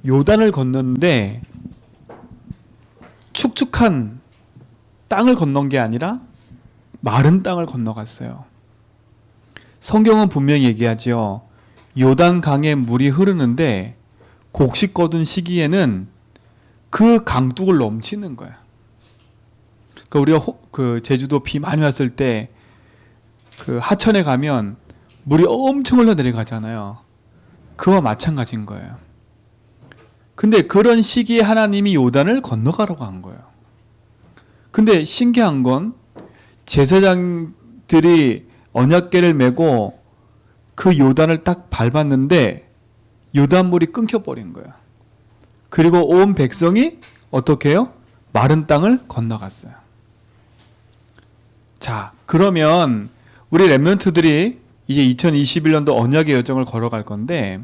요단을 건넜는데 축축한 땅을 건넌 게 아니라 마른 땅을 건너갔어요. 성경은 분명히 얘기하죠. 요단 강에 물이 흐르는데 곡식 거둔 시기에는 그 강둑을 넘치는 거야. 그러니까 우리가 그 제주도 비 많이 왔을 때 그 하천에 가면 물이 엄청 흘러 내려가잖아요. 그와 마찬가지인 거예요. 근데 그런 시기에 하나님이 요단을 건너가라고 한 거예요. 근데 신기한 건 제사장들이 언약궤를 메고 그 요단을 딱 밟았는데 요단물이 끊겨버린 거예요. 그리고 온 백성이 어떻게 해요? 마른 땅을 건너갔어요. 자, 그러면 우리 렘넌트들이 이제 2021년도 언약의 여정을 걸어갈 건데,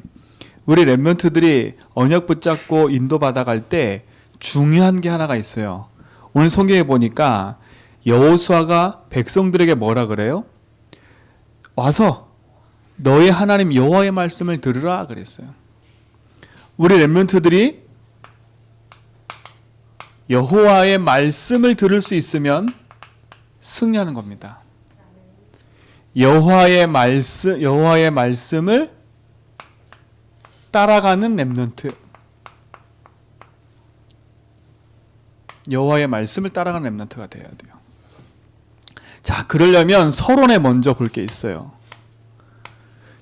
우리 렘넌트들이 언약 붙잡고 인도받아갈 때 중요한 게 하나가 있어요. 오늘 성경에 보니까 여호수아가 백성들에게 뭐라 그래요? 와서 너의 하나님 여호와의 말씀을 들으라 그랬어요. 우리 렘넌트들이 여호와의 말씀을 들을 수 있으면 승리하는 겁니다. 여호와의 말씀을 따라가는 렘넌트. 여호와의 말씀을 따라가는 렘넌트가 되어야 돼요. 자, 그러려면 서론에 먼저 볼 게 있어요.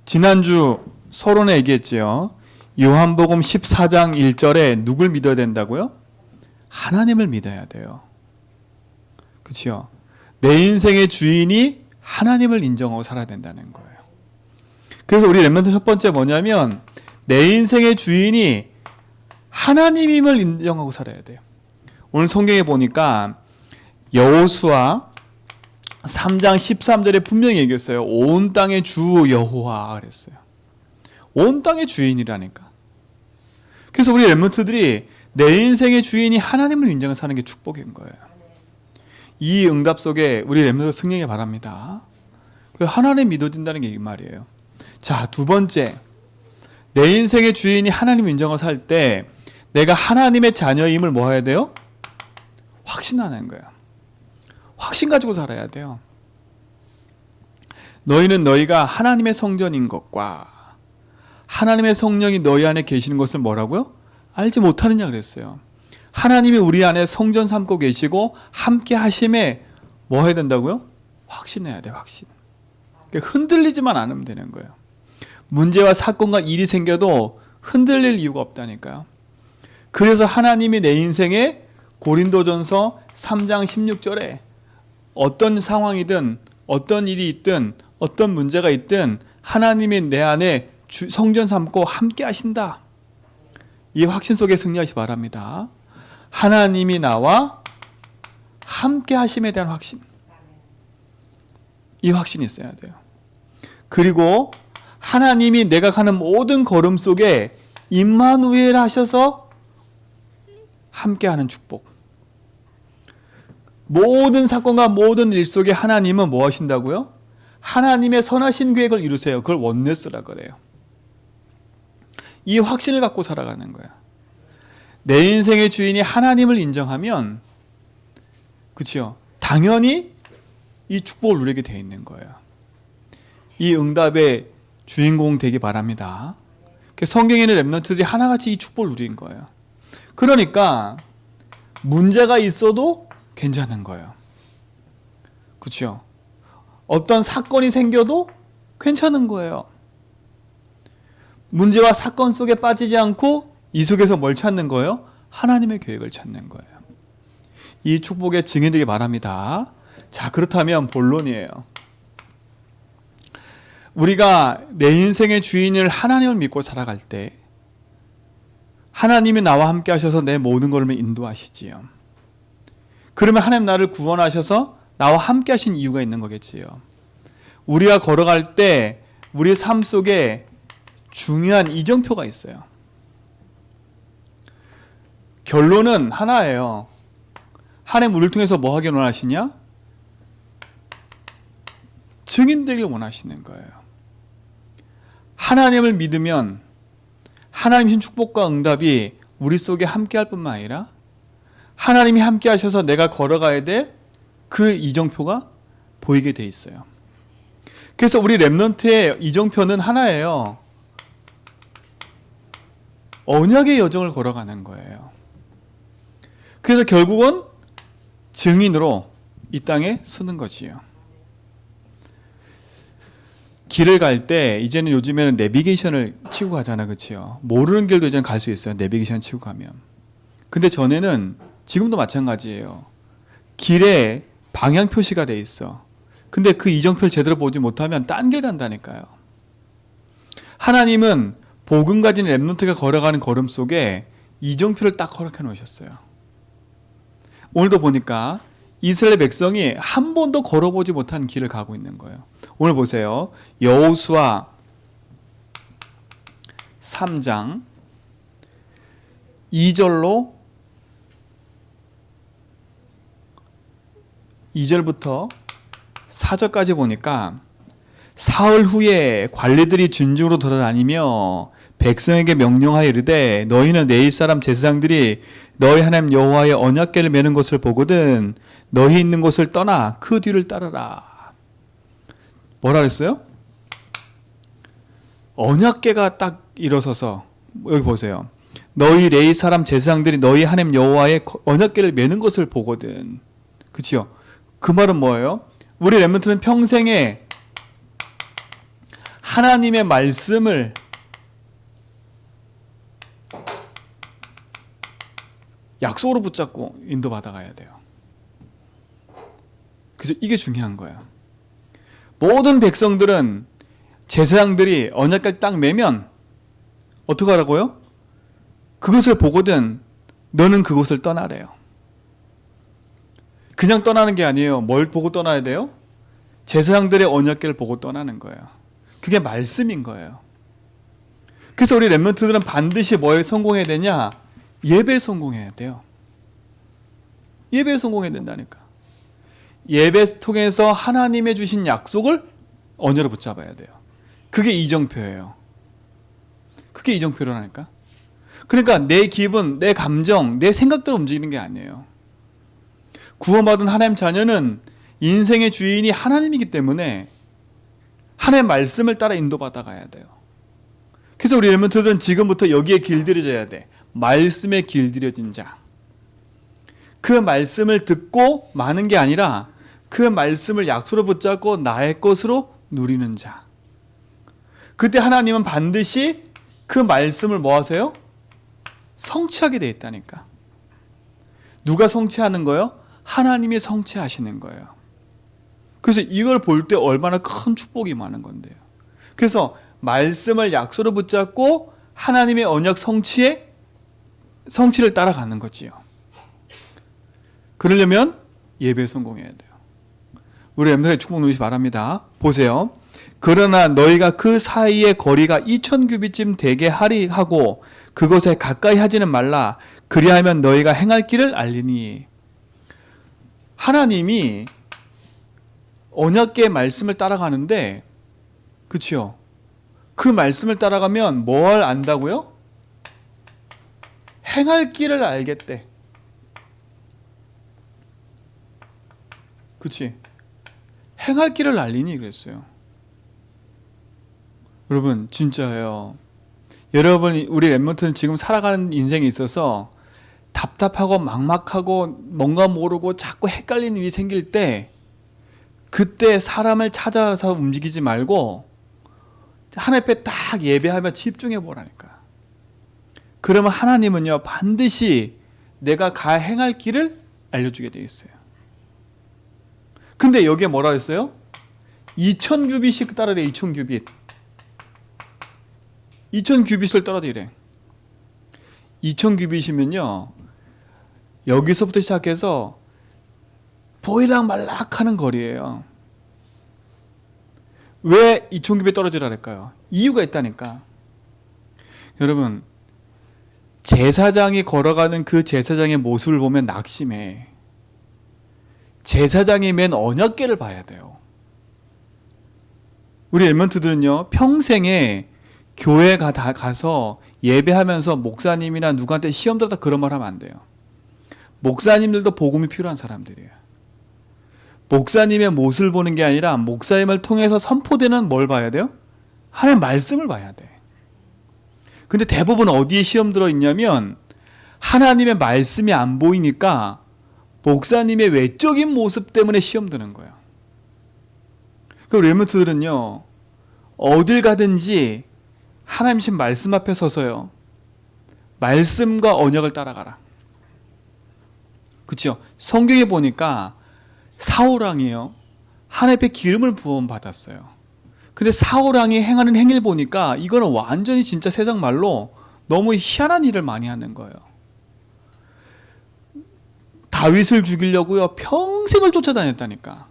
지난주 서론에 얘기했지요. 요한복음 14장 1절에 누굴 믿어야 된다고요? 하나님을 믿어야 돼요. 그렇죠? 내 인생의 주인이 하나님을 인정하고 살아야 된다는 거예요. 그래서 우리 렘넌트 첫 번째 뭐냐면 내 인생의 주인이 하나님임을 인정하고 살아야 돼요. 오늘 성경에 보니까 여호수아 3장 13절에 분명히 얘기했어요. 온 땅의 주 여호와 그랬어요. 온 땅의 주인이라니까. 그래서 우리 렘넌트들이 내 인생의 주인이 하나님을 인정해서 사는 게 축복인 거예요. 이 응답 속에 우리 렘넌트 승리하기 바랍니다. 하나님 믿어진다는 게 이 말이에요. 자, 두 번째, 내 인생의 주인이 하나님을 인정하고 살 때 내가 하나님의 자녀임을 뭐 해야 돼요? 확신하는 거예요. 확신 가지고 살아야 돼요. 너희는 너희가 하나님의 성전인 것과 하나님의 성령이 너희 안에 계시는 것을 뭐라고요? 알지 못하느냐 그랬어요. 하나님이 우리 안에 성전 삼고 계시고 함께 하심에 뭐 해야 된다고요? 확신해야 돼, 확신. 그러니까 흔들리지만 않으면 되는 거예요. 문제와 사건과 일이 생겨도 흔들릴 이유가 없다니까요. 그래서 하나님이 내 인생에 고린도전서 3장 16절에 어떤 상황이든 어떤 일이 있든 어떤 문제가 있든 하나님이 내 안에 성전 삼고 함께 하신다. 이 확신 속에 승리하시기 바랍니다. 하나님이 나와 함께 하심에 대한 확신. 이 확신이 있어야 돼요. 그리고 하나님이 내가 가는 모든 걸음 속에 임마누엘 하셔서 함께하는 축복. 모든 사건과 모든 일 속에 하나님은 뭐 하신다고요? 하나님의 선하신 계획을 이루세요. 그걸 원네스라 그래요. 이 확신을 갖고 살아가는 거야. 내 인생의 주인이 하나님을 인정하면, 그렇죠? 당연히 이 축복을 누리게 돼 있는 거예요. 이 응답의 주인공 되기 바랍니다. 성경에는 렘넌트들이 하나같이 이 축복을 누린 거예요. 그러니까 문제가 있어도 괜찮은 거예요. 그렇죠? 어떤 사건이 생겨도 괜찮은 거예요. 문제와 사건 속에 빠지지 않고 이 속에서 뭘 찾는 거예요? 하나님의 계획을 찾는 거예요. 이 축복의 증인되기 바랍니다. 자, 그렇다면 본론이에요. 우리가 내 인생의 주인을 하나님을 믿고 살아갈 때 하나님이 나와 함께 하셔서 내 모든 걸음 인도하시지요. 그러면 하나님 나를 구원하셔서 나와 함께 하신 이유가 있는 거겠지요. 우리가 걸어갈 때 우리의 삶 속에 중요한 이정표가 있어요. 결론은 하나예요. 하나님 우리를 통해서 뭐 하길 원하시냐? 증인되길 원하시는 거예요. 하나님을 믿으면 하나님 신 축복과 응답이 우리 속에 함께 할 뿐만 아니라 하나님이 함께 하셔서 내가 걸어가야 될 그 이정표가 보이게 돼 있어요. 그래서 우리 렘넌트의 이정표는 하나예요. 언약의 여정을 걸어가는 거예요. 그래서 결국은 증인으로 이 땅에 서는 거지요. 길을 갈 때 이제는 요즘에는 내비게이션을 치고 가잖아, 그렇죠? 모르는 길도 이제는 갈 수 있어요. 내비게이션 치고 가면. 근데 전에는 지금도 마찬가지예요. 길에 방향 표시가 돼 있어. 근데 그 이정표를 제대로 보지 못하면 딴 길 간다니까요. 하나님은 복음 가진 렘넌트가 걸어가는 걸음 속에 이정표를 딱 허락해 놓으셨어요. 오늘도 보니까 이스라엘 백성이 한 번도 걸어보지 못한 길을 가고 있는 거예요. 오늘 보세요. 여호수아 3장 2절부터 4절까지 보니까 사흘 후에 관리들이 진중으로 돌아다니며 백성에게 명령하여 이르되 너희는 내 이스라엘 제사장들이 너희 하나님 여호와의 언약궤를 메는 것을 보거든 너희 있는 곳을 떠나 그 뒤를 따르라. 뭐라 그랬어요? 언약궤가 딱 일어서서 여기 보세요. 너희 레위 사람 제사장들이 너희 하나님 여호와의 언약궤를 메는 것을 보거든. 그치요? 그 말은 뭐예요? 우리 렘넌트는 평생에 하나님의 말씀을 약속으로 붙잡고 인도받아 가야 돼요. 그래서 이게 중요한 거예요. 모든 백성들은 제사장들이 언약궤를 딱 매면 어떻게 하라고요? 그것을 보거든 너는 그곳을 떠나래요. 그냥 떠나는 게 아니에요. 뭘 보고 떠나야 돼요? 제사장들의 언약궤를 보고 떠나는 거예요. 그게 말씀인 거예요. 그래서 우리 렘넌트들은 반드시 뭐에 성공해야 되냐? 예배에 성공해야 돼요. 예배에 성공해야 된다니까. 예배 통해서 하나님의 주신 약속을 언제로 붙잡아야 돼요. 그게 이정표예요. 그게 이정표라니까. 그러니까 내 기분, 내 감정, 내 생각대로 움직이는 게 아니에요. 구원받은 하나님 자녀는 인생의 주인이 하나님이기 때문에 하나님의 말씀을 따라 인도받아 가야 돼요. 그래서 우리 렘넌트들은 지금부터 여기에 길들여져야 돼. 말씀에 길들여진 자. 그 말씀을 듣고 마는 게 아니라 그 말씀을 약속으로 붙잡고 나의 것으로 누리는 자. 그때 하나님은 반드시 그 말씀을 뭐 하세요? 성취하게 돼 있다니까. 누가 성취하는 거예요? 하나님이 성취하시는 거예요. 그래서 이걸 볼 때 얼마나 큰 축복이 많은 건데요. 그래서 말씀을 약속으로 붙잡고 하나님의 언약 성취를 따라가는 거지요. 그러려면 예배에 성공해야 돼요. 우리 렘넌트의 축복 누리시 바랍니다. 보세요. 그러나 너희가 그 사이의 거리가 2000규빗쯤 되게 하리 하고 그것에 가까이 하지는 말라. 그리하면 너희가 행할 길을 알리니. 하나님이 언약궤의 말씀을 따라가는데, 그치요? 그 말씀을 따라가면 뭘 안다고요? 행할 길을 알겠대. 그치? 행할 길을 알리니 그랬어요. 여러분 진짜예요. 여러분 우리 렘넌트는 지금 살아가는 인생에 있어서 답답하고 막막하고 뭔가 모르고 자꾸 헷갈리는 일이 생길 때 그때 사람을 찾아서 움직이지 말고 하나님 앞에 딱 예배하며 집중해 보라니까. 그러면 하나님은요 반드시 내가 행할 길을 알려주게 돼 있어요. 근데 여기에 뭐라 그랬어요? 2000규빗씩 따르래. 2000규빗. 2000규빗을 떨어지래. 2000규빗이면요 여기서부터 시작해서 보이락 말락하는 거리예요. 왜 2000규빗 떨어지라 그럴까요? 이유가 있다니까. 여러분 제사장이 걸어가는 그 제사장의 모습을 보면 낙심해. 제사장이 맨 언약궤를 봐야 돼요. 우리 렘넌트들은요 평생에 교회 가서 예배하면서 목사님이나 누구한테 시험 들었다 그런 말 하면 안 돼요. 목사님들도 복음이 필요한 사람들이에요. 목사님의 못을 보는 게 아니라 목사님을 통해서 선포되는 뭘 봐야 돼요? 하나님의 말씀을 봐야 돼. 근데 대부분 어디에 시험 들어 있냐면 하나님의 말씀이 안 보이니까 목사님의 외적인 모습 때문에 시험 드는 거예요. 그 렘넌트들은요, 어딜 가든지 하나님신 말씀 앞에 서서요, 말씀과 언약을 따라가라. 그렇죠? 성경에 보니까 사울왕이요, 하나님 앞에 기름을 부음 받았어요. 근데 사울왕이 행하는 행위를 보니까 이거는 완전히 진짜 세상 말로 너무 희한한 일을 많이 하는 거예요. 다윗을 죽이려고요, 평생을 쫓아다녔다니까.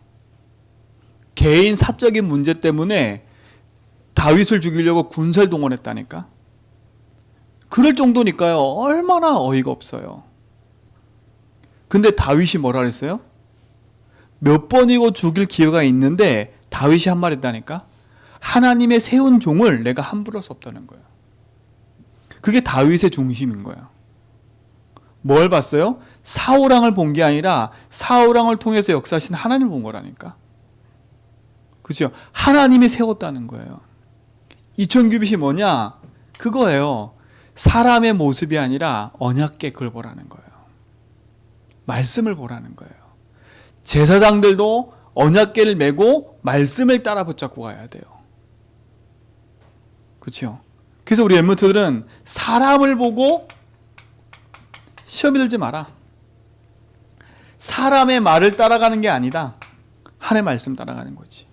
개인 사적인 문제 때문에 다윗을 죽이려고 군사를 동원했다니까. 그럴 정도니까요, 얼마나 어이가 없어요. 근데 다윗이 뭐라 그랬어요? 몇 번이고 죽일 기회가 있는데 다윗이 한 말 했다니까. 하나님의 세운 종을 내가 함부로 할 수 없다는 거예요. 그게 다윗의 중심인 거예요. 뭘 봤어요? 사울왕을 본 게 아니라 사울왕을 통해서 역사하신 하나님을 본 거라니까. 그죠? 하나님이 세웠다는 거예요. 2000규빗이 뭐냐? 그거예요. 사람의 모습이 아니라 언약궤 그걸 보라는 거예요. 말씀을 보라는 거예요. 제사장들도 언약궤를 메고 말씀을 따라 붙잡고 가야 돼요. 그렇죠? 그래서 우리 렘넌트들은 사람을 보고 시험에 들지 마라. 사람의 말을 따라가는 게 아니다. 하나님의 말씀 따라가는 거지.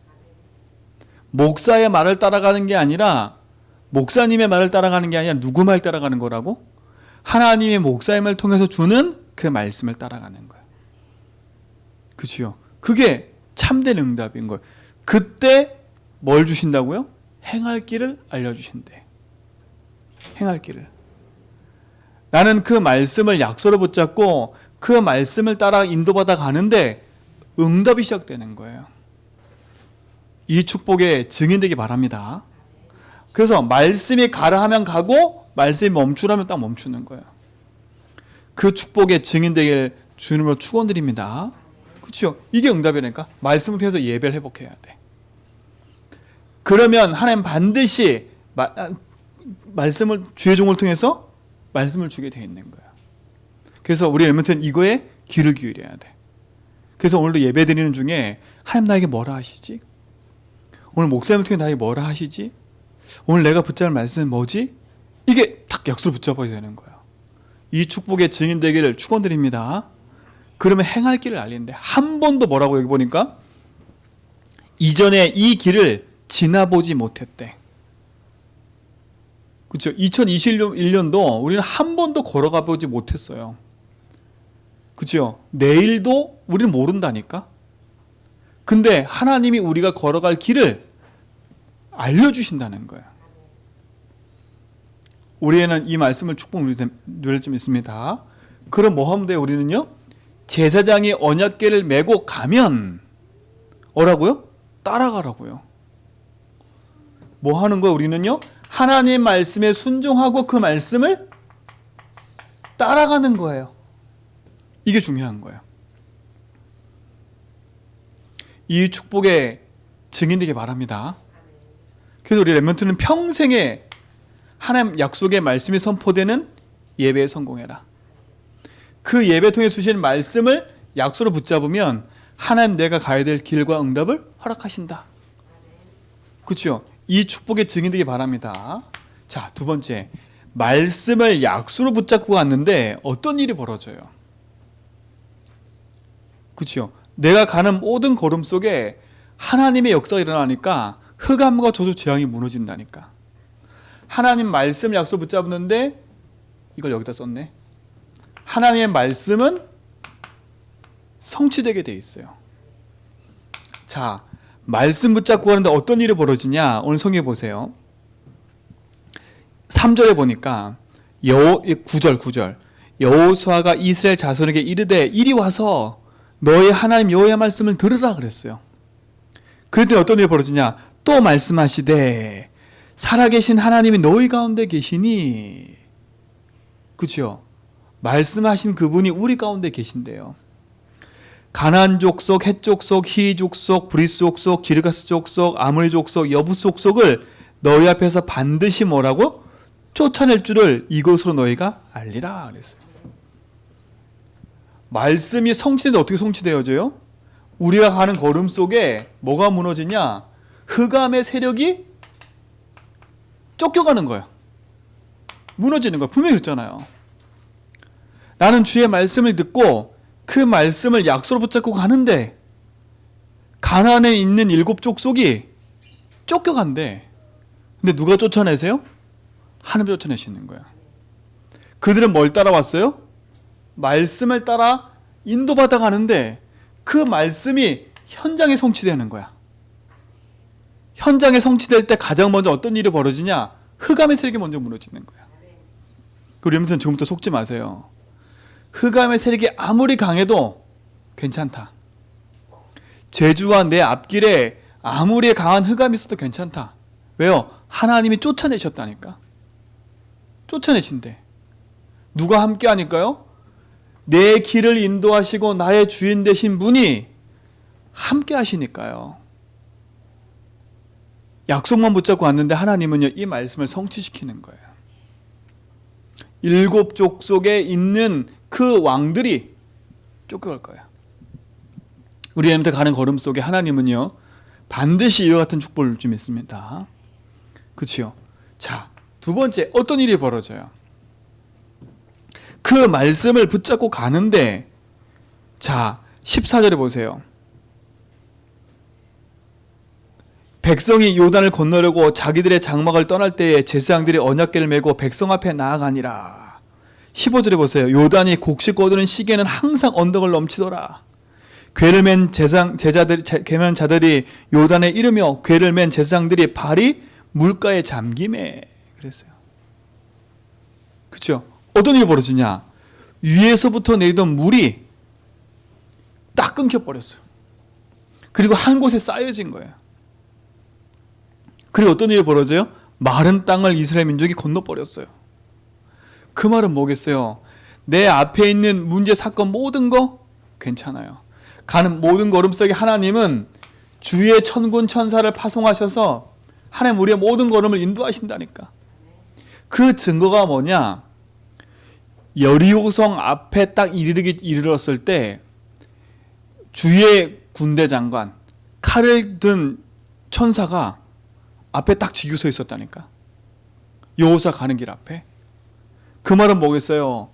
목사의 말을 따라가는 게 아니라, 목사님의 말을 따라가는 게 아니라 누구 말 따라가는 거라고? 하나님의 목사님을 통해서 주는 그 말씀을 따라가는 거예요. 그렇죠? 그게 참된 응답인 거예요. 그때 뭘 주신다고요? 행할 길을 알려주신대. 행할 길을. 나는 그 말씀을 약속으로 붙잡고 그 말씀을 따라 인도받아 가는데 응답이 시작되는 거예요. 이 축복에 증인되기 바랍니다. 그래서 말씀이 가라 하면 가고 말씀이 멈추라면 딱 멈추는 거예요. 그 축복에 증인되길 주님으로 축원드립니다. 그렇죠? 이게 응답이라니까. 말씀을 통해서 예배를 회복해야 돼. 그러면 하나님 반드시 말씀을, 주의 종을 통해서 말씀을 주게 돼 있는 거예요. 그래서 우리 렘넌트는 이거에 귀를 기울여야 돼. 그래서 오늘도 예배 드리는 중에 하나님 나에게 뭐라 하시지? 오늘 목사님을 통해 나에게 뭐라 하시지? 오늘 내가 붙잡을 말씀은 뭐지? 이게 탁 약속을 붙잡아야 되는 거예요. 이 축복의 증인되기를 축원드립니다. 그러면 행할 길을 알리는데 한 번도 뭐라고 여기 보니까 이전에 이 길을 지나보지 못했대. 그렇죠? 2021년도 우리는 한 번도 걸어가 보지 못했어요. 그렇죠? 내일도 우리는 모른다니까. 근데 하나님이 우리가 걸어갈 길을 알려주신다는 거예요. 우리에는 이 말씀을 축복 누릴 좀 있습니다. 그럼 뭐 하면 돼요? 우리는요, 제사장이 언약궤를 메고 가면 뭐라고요? 따라가라고요. 뭐 하는 거예요? 우리는요, 하나님 말씀에 순종하고 그 말씀을 따라가는 거예요. 이게 중요한 거예요. 이 축복에 증인되기 바랍니다. 그래서 우리 렘넌트는 평생에 하나님 약속의 말씀이 선포되는 예배에 성공해라. 그 예배 통해 주시는 말씀을 약속으로 붙잡으면 하나님 내가 가야 될 길과 응답을 허락하신다. 그렇죠? 이 축복에 증인되기 바랍니다. 자, 두 번째, 말씀을 약속으로 붙잡고 갔는데 어떤 일이 벌어져요? 그렇죠? 내가 가는 모든 걸음 속에 하나님의 역사가 일어나니까 흑암과 저주 재앙이 무너진다니까. 하나님 말씀 약속 붙잡는데 이걸 여기다 썼네. 하나님의 말씀은 성취되게 돼 있어요. 자, 말씀 붙잡고 가는데 어떤 일이 벌어지냐? 오늘 성경에 보세요. 3절에 보니까 9절 여호수아가 이스라엘 자손에게 이르되 이리 와서 너희 하나님 여호와의 말씀을 들으라 그랬어요. 그랬더니 어떤 일이 벌어지냐? 또 말씀하시되 살아계신 하나님이 너희 가운데 계시니, 그렇죠? 말씀하신 그분이 우리 가운데 계신데요. 가나안 족속, 헷 족속, 히 족속, 브리스 족속, 기르가스 족속, 아모리 족속, 여부스 족속을 너희 앞에서 반드시 뭐라고? 쫓아낼 줄을 이것으로 너희가 알리라 그랬어요. 말씀이 성취되는데 어떻게 성취되어져요? 우리가 가는 걸음 속에 뭐가 무너지냐? 흑암의 세력이 쫓겨가는 거야. 무너지는 거야. 분명히 그랬잖아요. 나는 주의 말씀을 듣고 그 말씀을 약속으로 붙잡고 가는데 가나안에 있는 7 족속이 쫓겨간대. 근데 누가 쫓아내세요? 하나님이 쫓아내시는 거야. 그들은 뭘 따라왔어요? 말씀을 따라 인도받아 가는데 그 말씀이 현장에 성취되는 거야. 현장에 성취될 때 가장 먼저 어떤 일이 벌어지냐? 흑암의 세력이 먼저 무너지는 거야. 그리고 여러분 조금부터 속지 마세요. 흑암의 세력이 아무리 강해도 괜찮다. 제주와 내 앞길에 아무리 강한 흑암이 있어도 괜찮다. 왜요? 하나님이 쫓아내셨다니까. 쫓아내신대. 누가 함께 하니까요? 내 길을 인도하시고 나의 주인 되신 분이 함께 하시니까요. 약속만 붙잡고 왔는데 하나님은요, 이 말씀을 성취시키는 거예요. 7 족속에 있는 그 왕들이 쫓겨갈 거예요. 우리 애한테 가는 걸음 속에 하나님은요, 반드시 이와 같은 축복을 좀 있습니다. 그렇죠? 자, 두 번째, 어떤 일이 벌어져요? 그 말씀을 붙잡고 가는데, 자, 14절에 보세요. 백성이 요단을 건너려고 자기들의 장막을 떠날 때에 제사장들이 언약궤를 메고 백성 앞에 나아가니라. 15절에 보세요. 요단이 곡식 거두는 시기에는 항상 언덕을 넘치더라. 궤를 맨 자들이 요단에 이르며 궤를 맨 제사장들이 발이 물가에 잠김에 그랬어요. 그렇죠? 어떤 일이 벌어지냐? 위에서부터 내리던 물이 딱 끊겨버렸어요. 그리고 한 곳에 쌓여진 거예요. 그리고 어떤 일이 벌어져요? 마른 땅을 이스라엘 민족이 건너버렸어요. 그 말은 뭐겠어요? 내 앞에 있는 문제, 사건 모든 거 괜찮아요. 가는 모든 걸음 속에 하나님은 주의 천군 천사를 파송하셔서 하나님 우리의 모든 걸음을 인도하신다니까. 그 증거가 뭐냐? 여리고성 앞에 딱 이르렀을 때 주의 군대 장관, 칼을 든 천사가 앞에 딱 지고 서 있었다니까. 여호수아 가는 길 앞에. 그 말은 뭐겠어요?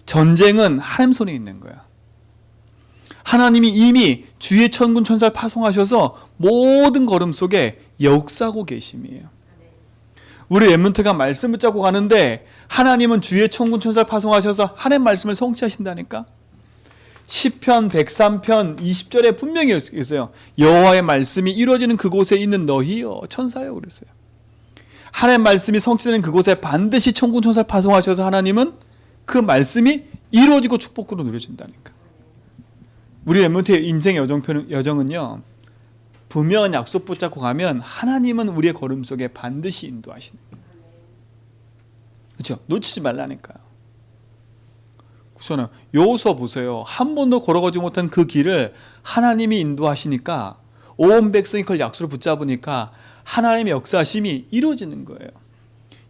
전쟁은 하나님 손에 있는 거야. 하나님이 이미 주의 천군 천사를 파송하셔서 모든 걸음 속에 역사하고 계심이에요. 우리 렘넌트가 말씀 붙잡고 가는데 하나님은 주의 천군 천사를 파송하셔서 하나님 말씀을 성취하신다니까. 시편 103편 20절에 분명히 있어요. 여호와의 말씀이 이루어지는 그곳에 있는 너희여 천사여 그랬어요. 하나님 말씀이 성취되는 그곳에 반드시 천군 천사를 파송하셔서 하나님은 그 말씀이 이루어지고 축복으로 누려진다니까. 우리 렘넌트의 인생의 여정은요, 분명한 약속 붙잡고 가면 하나님은 우리의 걸음 속에 반드시 인도하시는 거예요. 그렇죠? 놓치지 말라니까요. 그렇잖아요. 여호수아 보세요. 한 번도 걸어가지 못한 그 길을 하나님이 인도하시니까 온 백성이 그걸 약속을 붙잡으니까 하나님의 역사하심이 이루어지는 거예요.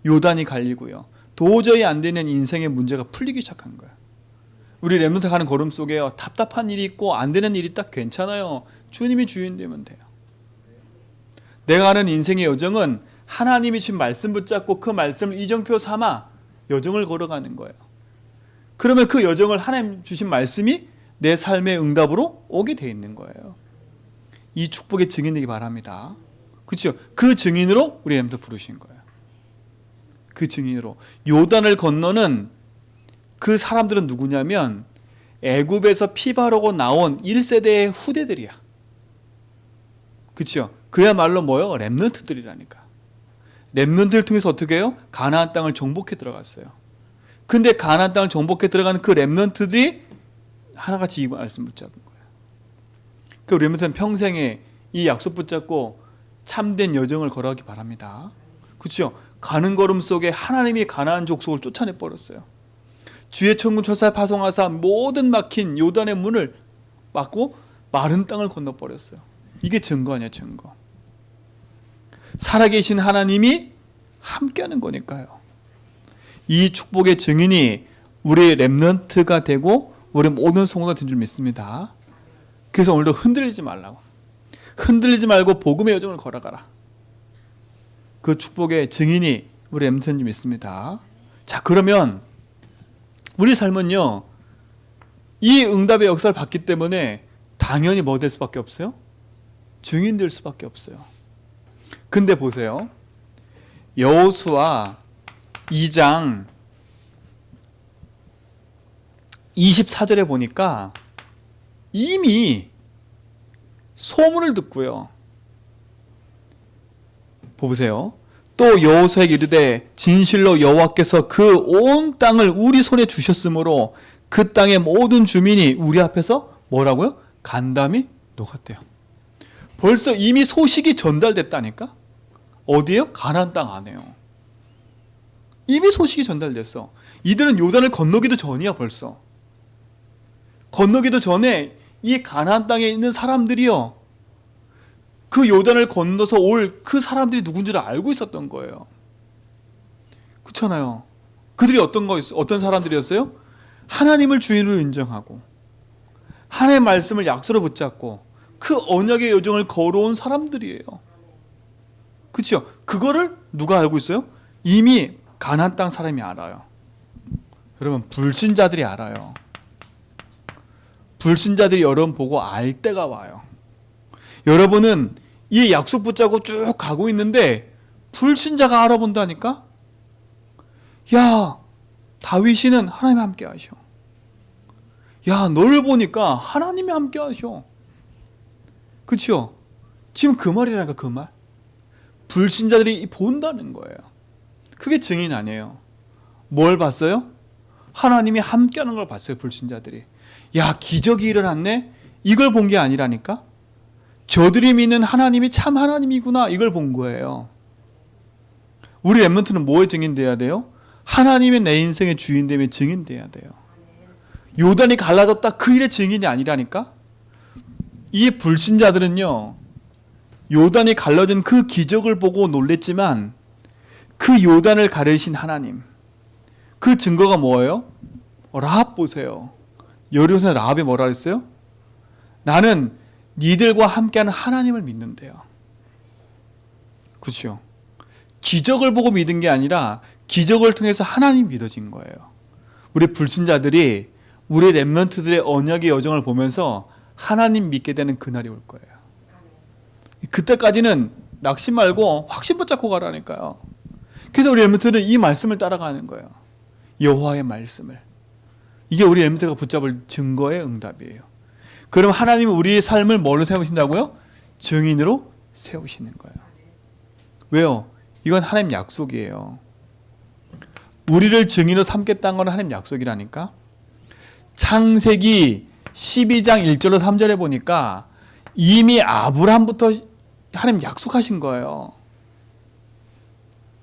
요단이 갈리고요. 도저히 안 되는 인생의 문제가 풀리기 시작한 거예요. 우리 렘넌트 가는 걸음 속에 답답한 일이 있고 안 되는 일이 딱 괜찮아요. 주님이 주인 되면 돼요. 내가 가는 인생의 여정은 하나님이 주신 말씀 붙잡고 그 말씀을 이정표 삼아 여정을 걸어가는 거예요. 그러면 그 여정을 하나님 주신 말씀이 내 삶의 응답으로 오게 돼 있는 거예요. 이 축복의 증인되기 바랍니다. 그렇죠? 그 증인으로 우리 렘넌트 부르신 거예요. 그 증인으로. 요단을 건너는 그 사람들은 누구냐면 애굽에서 피 바르고 나온 1세대의 후대들이야. 그렇죠? 그야말로 뭐요? 렘넌트들이라니까. 렘넌트를 통해서 어떻게 해요? 가나안 땅을 정복해 들어갔어요. 근데 가나안 땅을 정복해 들어가는 그 렘넌트들이 하나같이 이 말씀 붙잡은 거예요. 그 렘넌트는 평생에 이 약속 붙잡고 참된 여정을 걸어가기 바랍니다. 그렇죠? 가는 걸음 속에 하나님이 가나안 족속을 쫓아내 버렸어요. 주의 천군 천사를 파송하사 모든 막힌 요단의 문을 막고 마른 땅을 건너 버렸어요. 이게 증거 아니야, 증거. 살아계신 하나님이 함께하는 거니까요. 이 축복의 증인이 우리의 렘넌트가 되고 우리 모든 성도가 된 줄 믿습니다. 그래서 오늘도 흔들리지 말라고. 흔들리지 말고 복음의 여정을 걸어가라. 그 축복의 증인이 우리 렘넌트인 줄 믿습니다. 자, 그러면 우리 삶은요, 이 응답의 역사를 받기 때문에 당연히 뭐 될 수밖에 없어요? 증인 될 수밖에 없어요. 근데 보세요. 여호수아 2장 24절에 보니까 이미 소문을 듣고요. 보세요. 또 여호수아에게 이르되 진실로 여호와께서 그 온 땅을 우리 손에 주셨으므로 그 땅의 모든 주민이 우리 앞에서 뭐라고요? 간담이 녹았대요. 벌써 이미 소식이 전달됐다니까? 어디에요? 가나안 땅 안에요. 이미 소식이 전달됐어. 이들은 요단을 건너기도 전이야 벌써. 건너기도 전에 이 가나안 땅에 있는 사람들이요, 그 요단을 건너서 올 그 사람들이 누군지를 알고 있었던 거예요. 그렇잖아요. 그들이 어떤 사람들이었어요? 하나님을 주인으로 인정하고 하나님의 말씀을 약속으로 붙잡고 그 언약의 여정을 걸어온 사람들이에요. 그렇죠? 그거를 누가 알고 있어요? 이미 가나안 땅 사람이 알아요. 여러분, 불신자들이 알아요. 불신자들이 여러분 보고 알 때가 와요. 여러분은 이 약속 붙잡고 쭉 가고 있는데 불신자가 알아본다니까? 야, 다윗이는 하나님이 함께 하셔. 야, 너를 보니까 하나님이 함께 하셔. 그렇죠? 지금 그 말이라니까, 그 말. 불신자들이 본다는 거예요. 그게 증인 아니에요. 뭘 봤어요? 하나님이 함께하는 걸 봤어요, 불신자들이. 야, 기적이 일어났네? 이걸 본 게 아니라니까? 저들이 믿는 하나님이 참 하나님이구나, 이걸 본 거예요. 우리 렘넌트는 뭐에 증인돼야 돼요? 하나님의 내 인생의 주인됨에 증인돼야 돼요. 요단이 갈라졌다, 그 일의 증인이 아니라니까? 이 불신자들은요, 요단이 갈라진 그 기적을 보고 놀랬지만 그 요단을 가르신 하나님, 그 증거가 뭐예요? 라합 보세요. 여리고서 라합이 뭐라 그랬어요? 나는 니들과 함께하는 하나님을 믿는데요. 그렇죠? 기적을 보고 믿은 게 아니라 기적을 통해서 하나님 믿어진 거예요. 우리 불신자들이 우리 렘넌트들의 언약의 여정을 보면서 하나님 믿게 되는 그날이 올 거예요. 그때까지는 낙심 말고 확신 붙잡고 가라니까요. 그래서 우리 렘넌트는 이 말씀을 따라가는 거예요. 여호와의 말씀을. 이게 우리 렘넌트가 붙잡을 증거의 응답이에요. 그럼 하나님은 우리의 삶을 뭘로 세우신다고요? 증인으로 세우시는 거예요. 왜요? 이건 하나님 약속이에요. 우리를 증인으로 삼겠다는 건 하나님 약속이라니까. 창세기 12장 1절로 3절에 보니까 이미 아브라함부터 하나님 약속하신 거예요.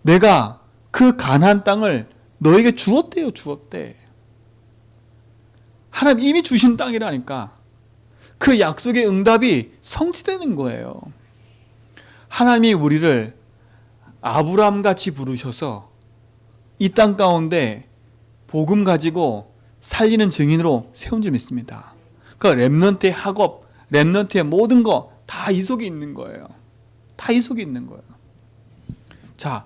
내가 그 가나안 땅을 너에게 주었대요, 주었대. 하나님 이미 주신 땅이라니까. 그 약속의 응답이 성취되는 거예요. 하나님이 우리를 아브라함같이 부르셔서 이 땅 가운데 복음 가지고 살리는 증인으로 세운 줄 믿습니다. 그러니까 렘넌트의 학업, 렘넌트의 모든 거 다 이 속에 있는 거예요. 다 이 속에 있는 거예요. 자,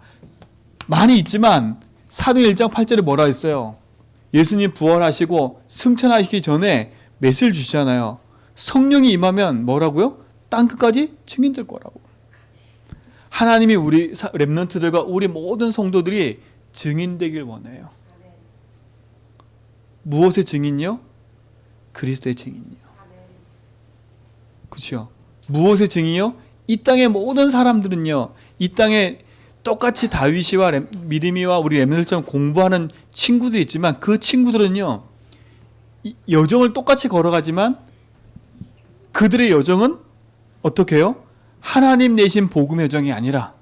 많이 있지만 사도행 1장 8절에 뭐라 했어요? 예수님 부활하시고 승천하시기 전에 메시지를 주시잖아요. 성령이 임하면 뭐라고요? 땅끝까지 증인될 거라고. 하나님이 우리 렘넌트들과 우리 모든 성도들이 증인되길 원해요. 무엇의 증인이요? 그리스도의 증인이요. 그렇죠? 무엇의 증인이요? 이 땅의 모든 사람들은요, 이 땅에 똑같이 다윗이와 미리미와 우리 렘넌트처럼 공부하는 친구들이 있지만 그 친구들은요, 여정을 똑같이 걸어가지만 그들의 여정은 어떻게 해요? 하나님 내신 복음의 여정이 아니라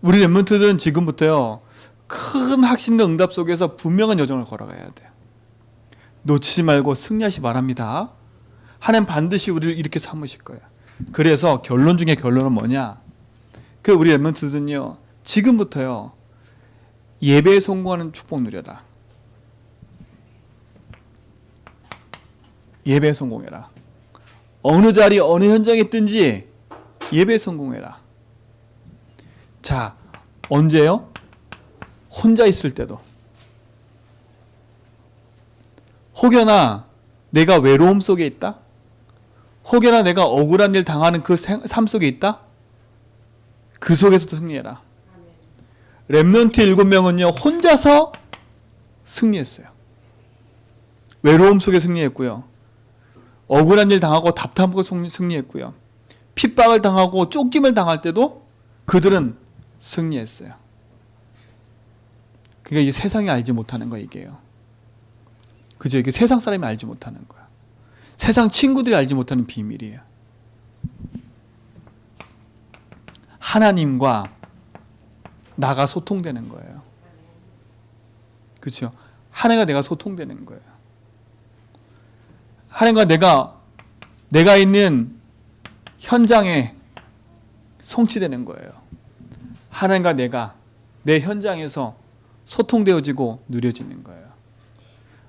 우리 렘넌트들은 지금부터요, 큰 확신과 응답 속에서 분명한 여정을 걸어가야 돼요. 놓치지 말고 승리하시 바랍니다. 하나님 반드시 우리를 이렇게 삼으실 거예요. 그래서 결론 중에 결론은 뭐냐? 우리 렘넌트들은요, 지금부터요, 예배에 성공하는 축복 누려라. 예배에 성공해라. 어느 자리, 어느 현장에 있든지 예배에 성공해라. 자, 언제요? 혼자 있을 때도. 혹여나 내가 외로움 속에 있다? 혹여나 내가 억울한 일 당하는 그 삶 속에 있다? 그 속에서도 승리해라. 렘넌트 7명은요, 혼자서 승리했어요. 외로움 속에 승리했고요. 억울한 일 당하고 답답하고 승리했고요. 핍박을 당하고 쫓김을 당할 때도 그들은 승리했어요. 그게 이 세상이 알지 못하는 거 이게요. 그죠? 이게 세상 사람이 알지 못하는 거야. 세상 친구들이 알지 못하는 비밀이에요. 하나님과 나가 소통되는 거예요. 그렇죠? 하나님과 내가 소통되는 거예요. 하나님과 내가 있는 현장에 성취되는 거예요. 하나님과 내가 내 현장에서 소통되어지고 누려지는 거예요.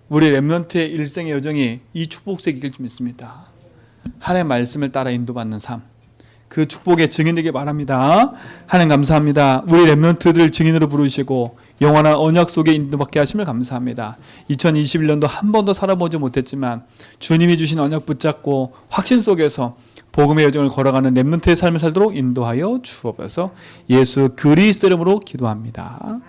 우리 렘넌트의 일생의 여정이 이 축복색이 길 줄 믿습니다. 하나님의 말씀을 따라 인도받는 삶, 그 축복의 증인되게 바랍니다. 하나님 감사합니다. 우리 렘넌트들을 증인으로 부르시고 영원한 언약 속에 인도받게 하심을 감사합니다. 2021년도 한 번도 살아보지 못했지만 주님이 주신 언약 붙잡고 확신 속에서 복음의 여정을 걸어가는 렘넌트의 삶을 살도록 인도하여 주옵소서. 예수 그리스도 이름으로 기도합니다.